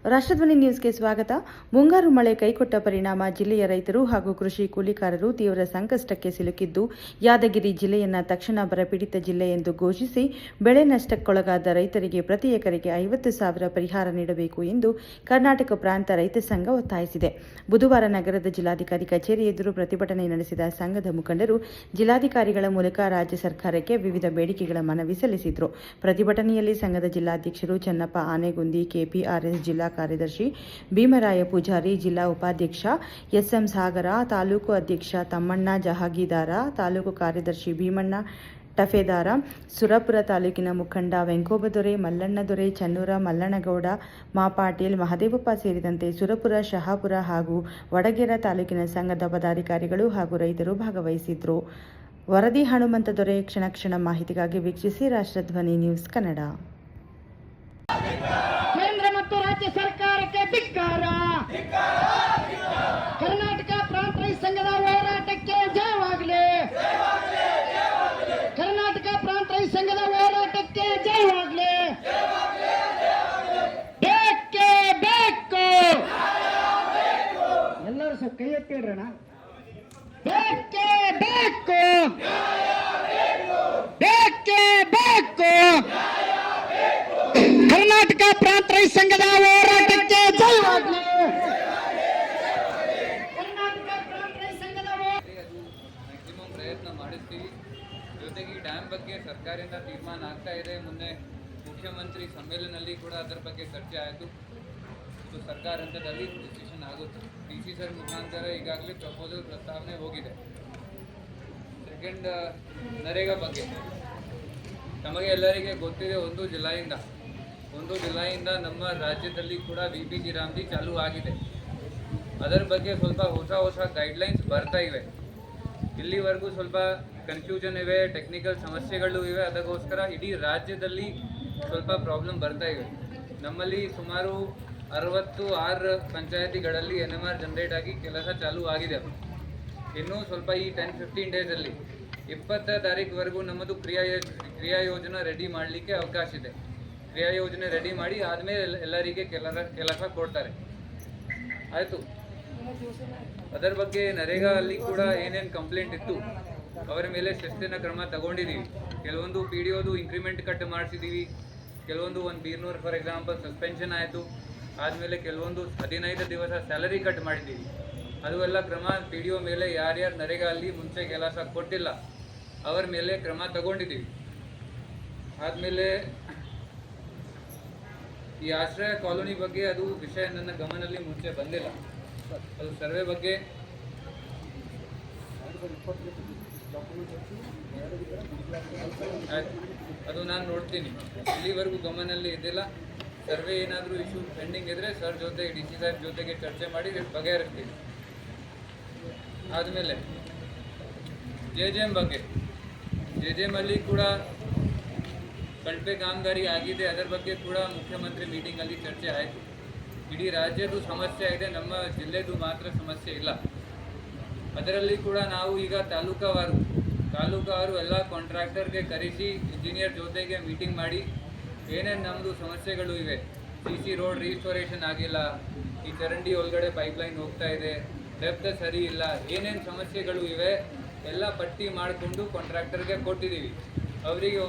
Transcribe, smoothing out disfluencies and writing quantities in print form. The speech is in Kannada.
ರಾಷ್ಟ್ರಧ್ವನಿ ನ್ಯೂಸ್ಗೆ ಸ್ವಾಗತ. ಮುಂಗಾರು ಮಳೆ ಕೈಕೊಟ್ಟ ಪರಿಣಾಮ ಜಿಲ್ಲೆಯ ರೈತರು ಹಾಗೂ ಕೃಷಿ ಕೂಲಿಕಾರರು ತೀವ್ರ ಸಂಕಷ್ಟಕ್ಕೆ ಸಿಲುಕಿದ್ದು, ಯಾದಗಿರಿ ಜಿಲ್ಲೆಯನ್ನು ತಕ್ಷಣ ಬರಪೀಡಿತ ಜಿಲ್ಲೆ ಎಂದು ಘೋಷಿಸಿ ಬೆಳೆ ನಷ್ಟಕ್ಕೊಳಗಾದ ರೈತರಿಗೆ ಪ್ರತಿ ಎಕರೆಗೆ 50,000 ಪರಿಹಾರ ನೀಡಬೇಕು ಎಂದು ಕರ್ನಾಟಕ ಪ್ರಾಂತ ರೈತ ಸಂಘ ಒತ್ತಾಯಿಸಿದೆ. ಬುಧವಾರ ನಗರದ ಜಿಲ್ಲಾಧಿಕಾರಿ ಕಚೇರಿ ಎದುರು ಪ್ರತಿಭಟನೆ ನಡೆಸಿದ ಸಂಘದ ಮುಖಂಡರು ಜಿಲ್ಲಾಧಿಕಾರಿಗಳ ಮೂಲಕ ರಾಜ್ಯ ಸರ್ಕಾರಕ್ಕೆ ವಿವಿಧ ಬೇಡಿಕೆಗಳ ಮನವಿ ಸಲ್ಲಿಸಿದರು. ಪ್ರತಿಭಟನೆಯಲ್ಲಿ ಸಂಘದ ಜಿಲ್ಲಾಧ್ಯಕ್ಷರು ಚನ್ನಪ್ಪ ಆನೆಗುಂದಿ, ಕೆಪಿಆರ್ಎಸ್ ಜಿಲ್ಲಾ ಕಾರ್ಯದರ್ಶಿ ಭೀಮರಾಯ ಪೂಜಾರಿ, ಜಿಲ್ಲಾ ಉಪಾಧ್ಯಕ್ಷ ಎಸ್ಎಂ ಸಾಗರ, ತಾಲೂಕು ಅಧ್ಯಕ್ಷ ತಮ್ಮಣ್ಣ ಜಹಾಗೀದಾರ, ತಾಲೂಕು ಕಾರ್ಯದರ್ಶಿ ಭೀಮಣ್ಣ ಟಫೇದಾರ, ಸುರಪುರ ತಾಲೂಕಿನ ಮುಖಂಡ ವೆಂಕೋಬದೊರೆ, ಮಲ್ಲಣ್ಣದೊರೆ, ಚನ್ನೂರ ಮಲ್ಲಣ್ಣಗೌಡ, ಮಾಪಾಟೀಲ್, ಮಹದೇವಪ್ಪ ಸೇರಿದಂತೆ ಸುರಪುರ, ಶಹಾಪುರ ಹಾಗೂ ವಡಗೇರ ತಾಲೂಕಿನ ಸಂಘದ ಪದಾಧಿಕಾರಿಗಳು ಹಾಗೂ ರೈತರು ಭಾಗವಹಿಸಿದ್ರು. ವರದಿ ಹನುಮಂತದೊರೆ. ಕ್ಷಣ ಮಾಹಿತಿಗಾಗಿ ವೀಕ್ಷಿಸಿ ರಾಷ್ಟ್ರಧ್ವನಿ ನ್ಯೂಸ್ ಕನ್ನಡ. ಕೇಂದ್ರ ಮತ್ತು ರಾಜ್ಯ ಸರ್ಕಾರಕ್ಕೆ ಧಿಕ್ಕಾರ. ಕರ್ನಾಟಕ ಪ್ರಾಂತ ರೈತ ಸಂಘದ ಹೋರಾಟಕ್ಕೆ ಜಯವಾಗಲಿ. ಕರ್ನಾಟಕ ಪ್ರಾಂತ ರೈತ ಸಂಘದ ಹೋರಾಟಕ್ಕೆ ಜಯವಾಗಲಿ. ಬೇಕೇ ಬೇಕು. ಎಲ್ಲರೂ ಸ್ವಲ್ಪ ಕೈ ಎತ್ತಿಡ್ರಣ. ಬೇಕೇ ಬೇಕು. ಬೇಕೇ ಬೇಕು. ಕರ್ನಾಟಕ ಪ್ರಾಂತ ರೈತ ಸಂಘದ ಹೋರಾಟಕ್ಕೆ ಜಯವಾಗಲಿ. ಕರ್ನಾಟಕ ಪ್ರಾಂತ ರೈತ ಸಂಘದ ಮ್ಯಾಕ್ಸಿಮಮ್ ಪ್ರಯತ್ನ ಮಾಡಿಸ್ತೀವಿ. ಜೊತೆಗೆ ಈ ಡ್ಯಾಮ್ ಬಗ್ಗೆ ಸರ್ಕಾರದಿಂದ ತೀರ್ಮಾನ ಆಗ್ತಾ ಇದೆ. ಮೊನ್ನೆ ಮುಖ್ಯಮಂತ್ರಿ ಸಮ್ಮೇಳನದಲ್ಲಿ ಕೂಡ ಅದರ ಬಗ್ಗೆ ಚರ್ಚೆ ಆಯಿತು. ಇದು ಸರ್ಕಾರ ಹಂತದಲ್ಲಿ ಡಿಸಿಷನ್ ಆಗುತ್ತೆ. DC ಸರ್ ಮುಖಾಂತರ ಈಗಾಗಲೇ ಪ್ರಪೋಸಲ್ ಪ್ರಸ್ತಾವನೆ ಹೋಗಿದೆ. ಸೆಕೆಂಡ್, ನರೇಗಾ ಬಗ್ಗೆ ನಮಗೆ ಎಲ್ಲರಿಗೆ ಗೊತ್ತಿದೆ. 1 ಜುಲೈಯಿಂದ ನಮ್ಮ ರಾಜ್ಯದಲ್ಲಿ ಕೂಡ BPG ರಾಮ್ಜಿ ಚಾಲೂ ಆಗಿದೆ. ಅದರ ಬಗ್ಗೆ ಸ್ವಲ್ಪ ಹೊಸ ಗೈಡ್ಲೈನ್ಸ್ ಬರ್ತಾ ಇವೆ. ಇಲ್ಲಿವರೆಗೂ ಸ್ವಲ್ಪ ಕನ್ಫ್ಯೂಷನ್ ಇವೆ, ಟೆಕ್ನಿಕಲ್ ಸಮಸ್ಯೆಗಳು ಇವೆ. ಅದಕ್ಕೋಸ್ಕರ ಇಡೀ ರಾಜ್ಯದಲ್ಲಿ ಸ್ವಲ್ಪ ಪ್ರಾಬ್ಲಮ್ ಬರ್ತಾ ಇವೆ. ನಮ್ಮಲ್ಲಿ ಸುಮಾರು 66 ಪಂಚಾಯತಿಗಳಲ್ಲಿ NMR ಜನರೇಟ್ ಆಗಿ ಕೆಲಸ ಚಾಲೂ ಆಗಿದೆ. ಇನ್ನೂ ಸ್ವಲ್ಪ ಈ 10-15 ಡೇಸಲ್ಲಿ 20 ತಾರೀಕುವರೆಗೂ ನಮ್ಮದು ಕ್ರಿಯಾ ಯೋಜನೆ ರೆಡಿ ಮಾಡಲಿಕ್ಕೆ ಅವಕಾಶ ಇದೆ. ಕ್ರಿಯಾ ಯೋಜನೆ ರೆಡಿ ಮಾಡಿ ಆದಮೇಲೆ ಎಲ್ಲರಿಗೆ ಕೆಲಸ ಕೊಡ್ತಾರೆ. ಆಯಿತು. ಅದರ ಬಗ್ಗೆ ನರೇಗಾ ಅಲ್ಲಿ ಕೂಡ ಏನೇನು ಕಂಪ್ಲೇಂಟ್ ಇತ್ತು ಅವರ ಮೇಲೆ ಶಿಸ್ತಿನ ಕ್ರಮ ತಗೊಂಡಿದ್ದೀವಿ. ಕೆಲವೊಂದು PDOದು ಇಂಕ್ರಿಮೆಂಟ್ ಕಟ್ ಮಾಡಿಸಿದ್ದೀವಿ. ಕೆಲವೊಂದು 1 ಫಾರ್ ಎಕ್ಸಾಂಪಲ್ ಸಸ್ಪೆನ್ಷನ್ ಆಯಿತು. ಆದಮೇಲೆ ಕೆಲವೊಂದು 15 ದಿವಸ ಸ್ಯಾಲರಿ ಕಟ್ ಮಾಡಿದ್ದೀವಿ. ಅದು ಎಲ್ಲ ಕ್ರಮ PDO ಮೇಲೆ ಯಾರ್ಯಾರು ನರೇಗಾ ಅಲ್ಲಿ ಮುಂಚೆ ಕೆಲಸ ಕೊಟ್ಟಿಲ್ಲ ಅವರ ಮೇಲೆ ಕ್ರಮ ತಗೊಂಡಿದ್ದೀವಿ. ಆದಮೇಲೆ ಈ ಆಶ್ರಯ ಕಾಲೋನಿ ಬಗ್ಗೆ ಅದು ವಿಷಯ ನನ್ನ ಗಮನದಲ್ಲಿ ಮುಂಚೆ ಬಂದಿಲ್ಲ. ಅದು ಸರ್ವೆ ಬಗ್ಗೆ ಅದು ನಾನು ನೋಡ್ತೀನಿ. ಇಲ್ಲಿವರೆಗೂ ಗಮನದಲ್ಲಿ ಇದ್ದಿಲ್ಲ. ಸರ್ವೆ ಏನಾದರೂ ಇಶ್ಯೂ ಪೆಂಡಿಂಗ್ ಇದ್ದರೆ ಸರ್ ಜೊತೆ DC ಸರ್ ಜೊತೆಗೆ ಚರ್ಚೆ ಮಾಡಿ ಬಗೆಹರಿಸ್ತೀವಿ. ಆದಮೇಲೆ JJM ಬಗ್ಗೆ JJM ಅಲ್ಲಿ ಕೂಡ ಕಳಪೆ ಕಾಮಗಾರಿ ಆಗಿದೆ. ಅದರ ಬಗ್ಗೆ ಕೂಡ ಮುಖ್ಯಮಂತ್ರಿ ಮೀಟಿಂಗಲ್ಲಿ ಚರ್ಚೆ ಆಯಿತು. ಇಡೀ ರಾಜ್ಯದ್ದು ಸಮಸ್ಯೆ ಇದೆ, ನಮ್ಮ ಜಿಲ್ಲೆದು ಮಾತ್ರ ಸಮಸ್ಯೆ ಇಲ್ಲ. ಅದರಲ್ಲಿ ಕೂಡ ನಾವು ಈಗ ತಾಲೂಕುವಾರು ಎಲ್ಲ ಕಾಂಟ್ರಾಕ್ಟರ್ಗೆ ಕರೆಸಿ ಇಂಜಿನಿಯರ್ ಜೊತೆಗೆ ಮೀಟಿಂಗ್ ಮಾಡಿ ಏನೇನು ನಮ್ಮದು ಸಮಸ್ಯೆಗಳು ಇವೆ, CC ರೋಡ್ ರೀಸ್ಟೋರೇಷನ್ ಆಗಿಲ್ಲ, ಈ ಚರಂಡಿ ಒಳಗಡೆ ಪೈಪ್ಲೈನ್ ಹೋಗ್ತಾ ಇದೆ, ಡೆಪ್ತ್ ಸರಿ ಇಲ್ಲ, ಏನೇನು ಸಮಸ್ಯೆಗಳು ಇವೆ ಎಲ್ಲ ಪಟ್ಟಿ ಮಾಡಿಕೊಂಡು ಕಾಂಟ್ರಾಕ್ಟರ್ಗೆ ಕೊಟ್ಟಿದ್ದೀವಿ. ಅವರಿಗೆ